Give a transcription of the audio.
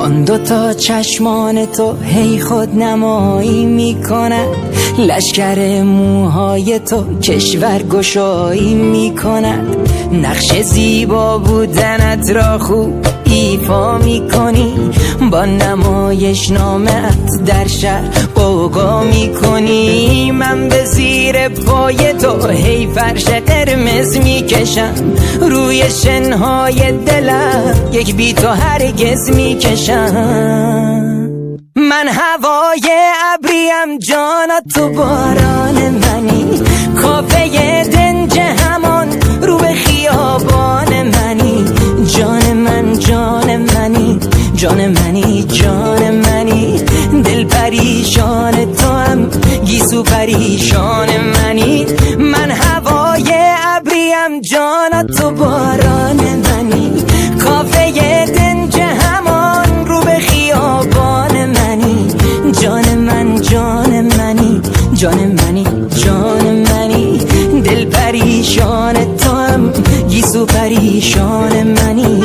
آن دوتا چشمان تو هی خود نمایی میکند، لشکر موهای تو کشور گشایی میکند. نقش زیبا بودنت را خوب ایفا میکنی، با نمایش نامت در شهر قوقا میکنی. من به زیر پای تو هی فرش قرمز میکشم، روی شنهای دلم یک بی تو هرگز میکشم. من هوای ابریم جانا تو باران منی، کافه دنج همان رو به خیابان منی. جان من جان منی، جان منی جان منی، دل پریشان تو هم گیسو پریشان منی. من هوای ابریم جانا تو باران منی، کافه دنج همان رو به خیابان منی. جان من جان منی، جان منی جان منی، دل پریشان تو هم گیسو پریشان منی.